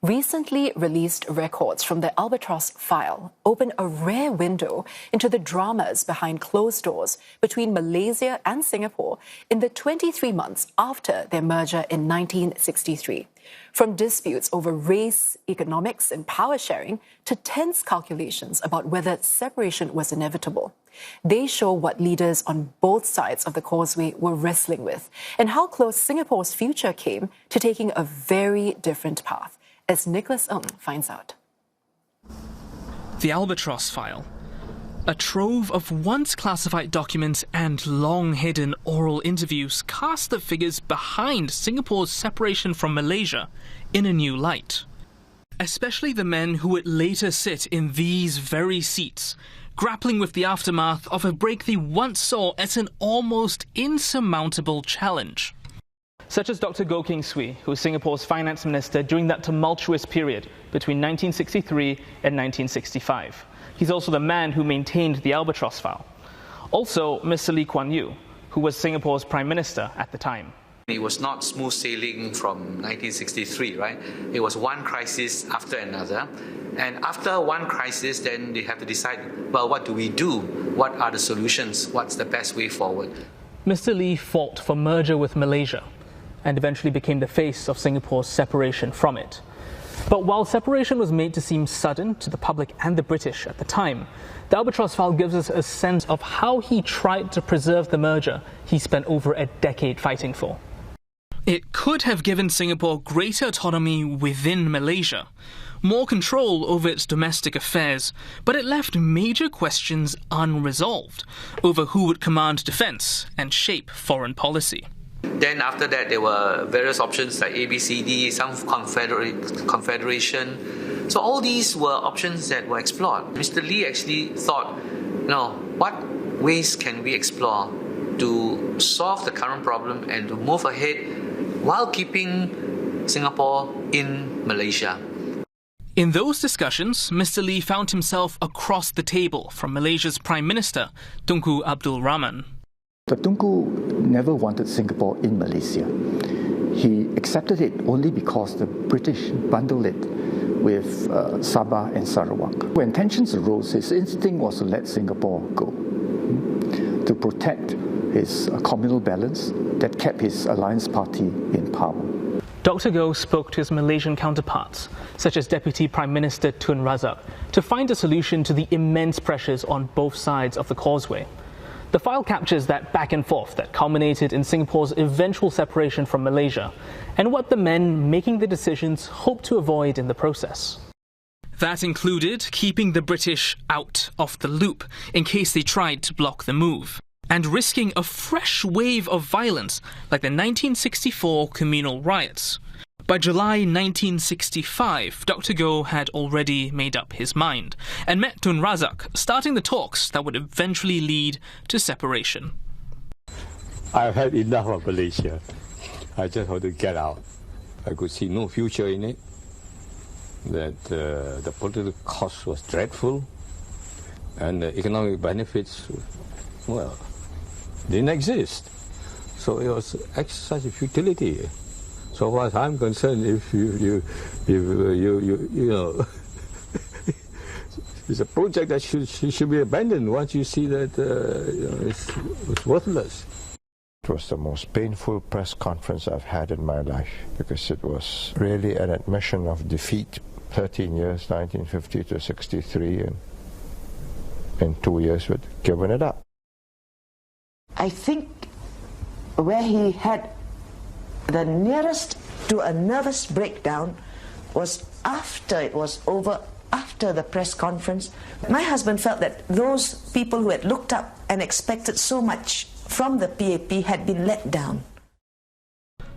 Recently released records from the Albatross File open a rare window into the dramas behind closed doors between Malaysia and Singapore in the 23 months after their merger in 1963. From disputes over race, economics, and power sharing to tense calculations about whether separation was inevitable. They show what leaders on both sides of the Causeway were wrestling with and how close Singapore's future came to taking a very different path, as Nicolas Ng finds out. The Albatross File. A trove of once classified documents and long-hidden oral interviews cast the figures behind Singapore's separation from Malaysia in a new light. Especially the men who would later sit in these very seats, grappling with the aftermath of a break they once saw as an almost insurmountable challenge. Such as Dr. Goh Keng Swee, who was Singapore's finance minister during that tumultuous period between 1963 and 1965. He's also the man who maintained the Albatross File. Also, Mr. Lee Kuan Yew, who was Singapore's prime minister at the time. It was not smooth sailing from 1963, right? It was one crisis after another. And after one crisis, then they have to decide, well, what do we do? What are the solutions? What's the best way forward? Mr. Lee fought for merger with Malaysia and eventually became the face of Singapore's separation from it. But while separation was made to seem sudden to the public and the British at the time, the Albatross File gives us a sense of how he tried to preserve the merger he spent over a decade fighting for. It could have given Singapore greater autonomy within Malaysia, more control over its domestic affairs, but it left major questions unresolved over who would command defence and shape foreign policy. Then after that, there were various options like ABCD, some confederation. So all these were options that were explored. Mr. Lee actually thought, what ways can we explore to solve the current problem and to move ahead while keeping Singapore in Malaysia? In those discussions, Mr. Lee found himself across the table from Malaysia's Prime Minister, Tunku Abdul Rahman. Tunku never wanted Singapore in Malaysia. He accepted it only because the British bundled it with Sabah and Sarawak. When tensions arose, his instinct was to let Singapore go, to protect his communal balance that kept his alliance party in power. Dr. Goh spoke to his Malaysian counterparts, such as Deputy Prime Minister Tun Razak, to find a solution to the immense pressures on both sides of the Causeway. The file captures that back and forth that culminated in Singapore's eventual separation from Malaysia, and what the men making the decisions hoped to avoid in the process. That included keeping the British out of the loop in case they tried to block the move, and risking a fresh wave of violence like the 1964 communal riots. By July 1965, Dr. Goh had already made up his mind and met Tun Razak, starting the talks that would eventually lead to separation. I've had enough of Malaysia. I just want to get out. I could see no future in it, that the political cost was dreadful, and the economic benefits, well, didn't exist. So it was exercise of futility. So far as I'm concerned, if you know, it's a project that should be abandoned once you see that it's worthless. It was the most painful press conference I've had in my life, because it was really an admission of defeat. 13 years, 1950 to 63, and in 2 years we'd given it up. I think where he had the nearest to a nervous breakdown was after it was over, after the press conference. My husband felt that those people who had looked up and expected so much from the PAP had been let down.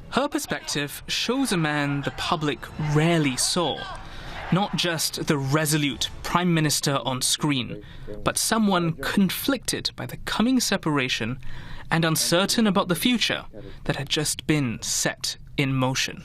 Her perspective shows a man the public rarely saw. Not just the resolute Prime Minister on screen, but someone conflicted by the coming separation and uncertain about the future that had just been set in motion.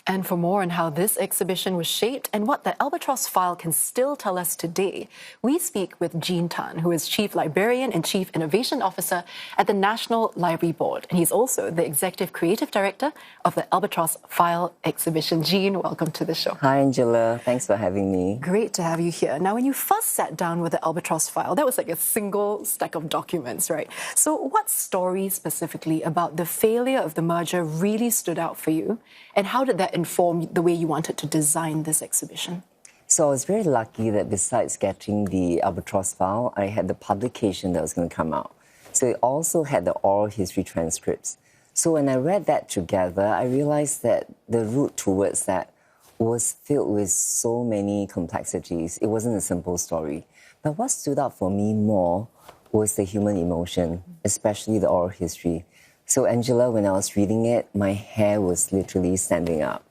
And for more on how this exhibition was shaped and what the Albatross File can still tell us today, we speak with Jean Tan, who is Chief Librarian and Chief Innovation Officer at the National Library Board. And he's also the Executive Creative Director of the Albatross File exhibition. Jean, welcome to the show. Hi, Angela. Thanks for having me. Great to have you here. Now, when you first sat down with the Albatross File, that was like a single stack of documents, right? So what story specifically about the failure of the merger really stood out for you? And how did that inform the way you wanted to design this exhibition? So I was very lucky that besides getting the Albatross File, I had the publication that was going to come out. So it also had the oral history transcripts. So when I read that together, I realized that the route towards that was filled with so many complexities. It wasn't a simple story. But what stood out for me more was the human emotion, especially the oral history. So Angela, when I was reading it, my hair was literally standing up.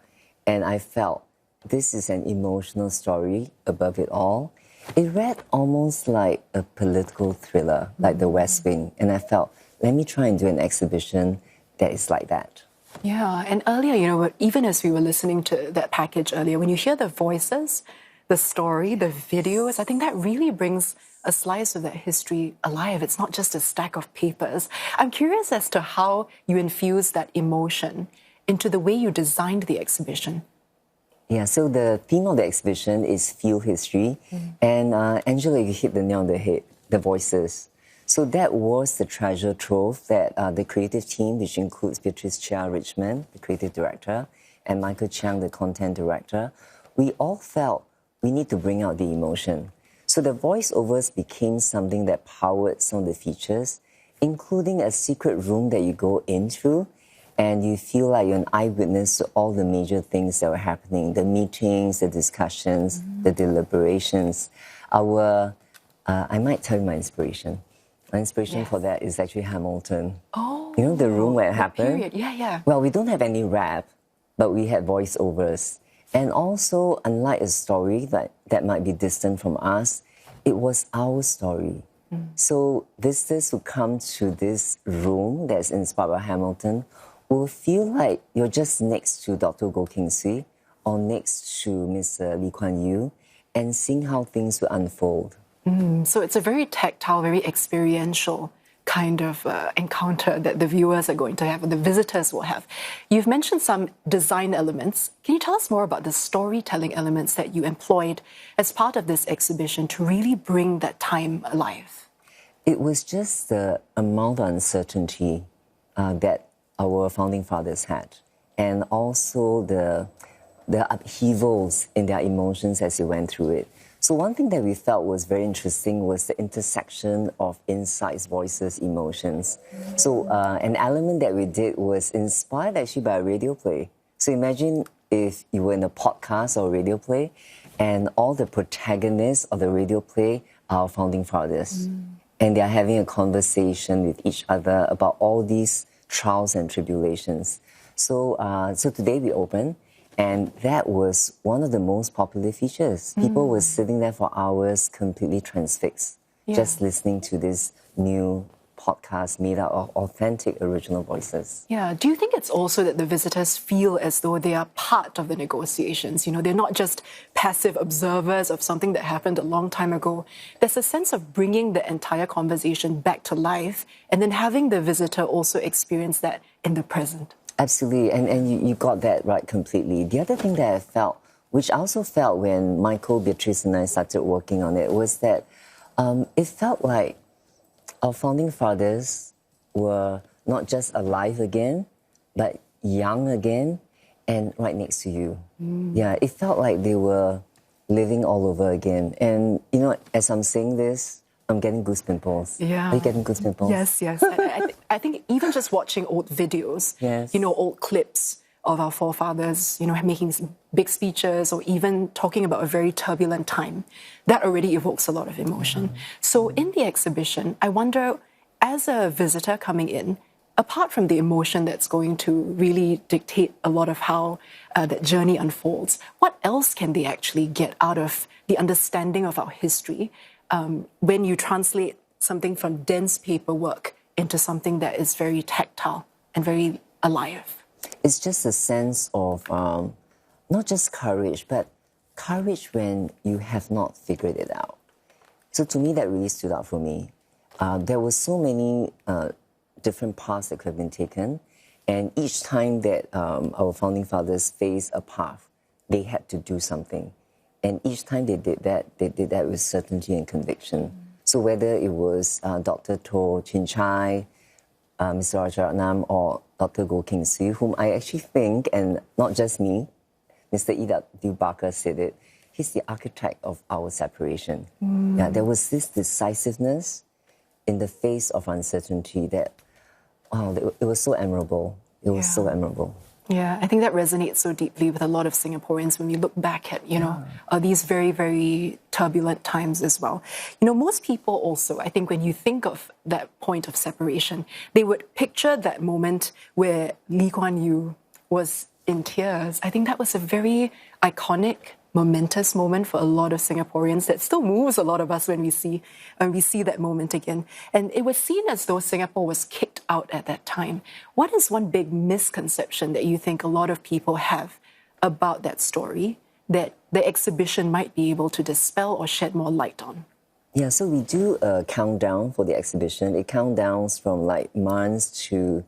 And I felt this is an emotional story above it all. It read almost like a political thriller, like The West Wing. And I felt, let me try and do an exhibition that is like that. Yeah, and earlier, even as we were listening to that package earlier, when you hear the voices, the story, the videos, I think that really brings a slice of that history alive. It's not just a stack of papers. I'm curious as to how you infuse that emotion into the way you designed the exhibition. Yeah, so the theme of the exhibition is Feel History. And Angela, you hit the nail on the head, the voices. So that was the treasure trove that the creative team, which includes Beatrice Chia Richmond, the creative director, and Michael Chiang, the content director, we all felt we need to bring out the emotion. So the voiceovers became something that powered some of the features, including a secret room that you go into and you feel like you're an eyewitness to all the major things that were happening, the meetings, the discussions, the deliberations. I might tell you my inspiration. My inspiration for that is actually Hamilton. Oh, you know the room where it happened? Period. Yeah. Well, we don't have any rap, but we had voiceovers. And also, unlike a story that might be distant from us, it was our story. So visitors who come to this room that's inspired by Hamilton will feel like you're just next to Dr. Goh Keng Swee or next to Mr. Lee Kuan Yew and seeing how things will unfold. So it's a very tactile, very experiential kind of encounter that the viewers are going to have, or the visitors will have. You've mentioned some design elements. Can you tell us more about the storytelling elements that you employed as part of this exhibition to really bring that time alive? It was just the amount of uncertainty that our founding fathers had, and also the upheavals in their emotions as they went through it. So one thing that we felt was very interesting was the intersection of insights, voices, emotions. So an element that we did was inspired actually by a radio play. So imagine if you were in a podcast or a radio play and all the protagonists of the radio play are our founding fathers. And they're having a conversation with each other about all these trials and tribulations. So today we open. And that was one of the most popular features. People were sitting there for hours completely transfixed, just listening to this new podcast made out of authentic original voices. Yeah. Do you think it's also that the visitors feel as though they are part of the negotiations? They're not just passive observers of something that happened a long time ago. There's a sense of bringing the entire conversation back to life and then having the visitor also experience that in the present. Absolutely, and you got that right completely. The other thing that I felt, which I also felt when Michael, Beatrice and I started working on it, was that it felt like our founding fathers were not just alive again, but young again and right next to you. Yeah, it felt like they were living all over again. And, as I'm saying this, I'm getting goosepimples. Yeah. Are you getting goosepimples? Yes. I think even just watching old videos, old clips of our forefathers, making big speeches or even talking about a very turbulent time, that already evokes a lot of emotion. So in the exhibition, I wonder, as a visitor coming in, apart from the emotion that's going to really dictate a lot of how that journey unfolds, what else can they actually get out of the understanding of our history when you translate something from dense paperwork into something that is very tactile and very alive? It's just a sense of not just courage, but courage when you have not figured it out. So to me, that really stood out for me. There were so many different paths that could have been taken, and each time that our founding fathers faced a path, they had to do something. And each time they did that with certainty and conviction. So whether it was Dr. Toh Chin Chai, Mr. Rajaratnam, or Dr. Goh Keng Swee, whom I actually think, and not just me, Mr. E.W. Barker said it, he's the architect of our separation. Yeah, there was this decisiveness in the face of uncertainty that, wow, it was so admirable. It was so admirable. Yeah, I think that resonates so deeply with a lot of Singaporeans when we look back at, these very, very turbulent times as well. Most people also, I think when you think of that point of separation, they would picture that moment where Lee Kuan Yew was in tears. I think that was a very iconic, momentous moment for a lot of Singaporeans that still moves a lot of us when we see that moment again. And it was seen as though Singapore was kicked out at that time. What is one big misconception that you think a lot of people have about that story that the exhibition might be able to dispel or shed more light on? Yeah, so we do a countdown for the exhibition. It countdowns from like months to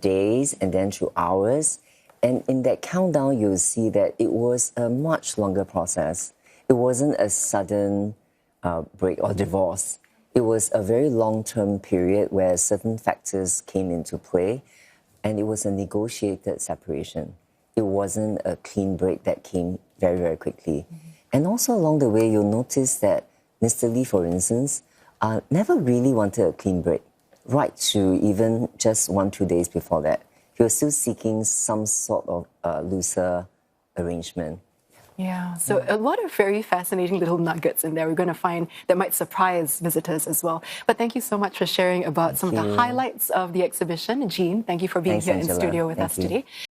days and then to hours. And in that countdown, you'll see that it was a much longer process. It wasn't a sudden break or divorce. It was a very long-term period where certain factors came into play, and it was a negotiated separation. It wasn't a clean break that came very, very quickly. And also along the way, you'll notice that Mr. Lee, for instance, never really wanted a clean break, right to even just 1-2 days before that. He was still seeking some sort of looser arrangement. Yeah, so a lot of very fascinating little nuggets in there we're going to find that might surprise visitors as well. But thank you so much for sharing about some of the highlights of the exhibition. Jean, thank you for being here in studio with us today.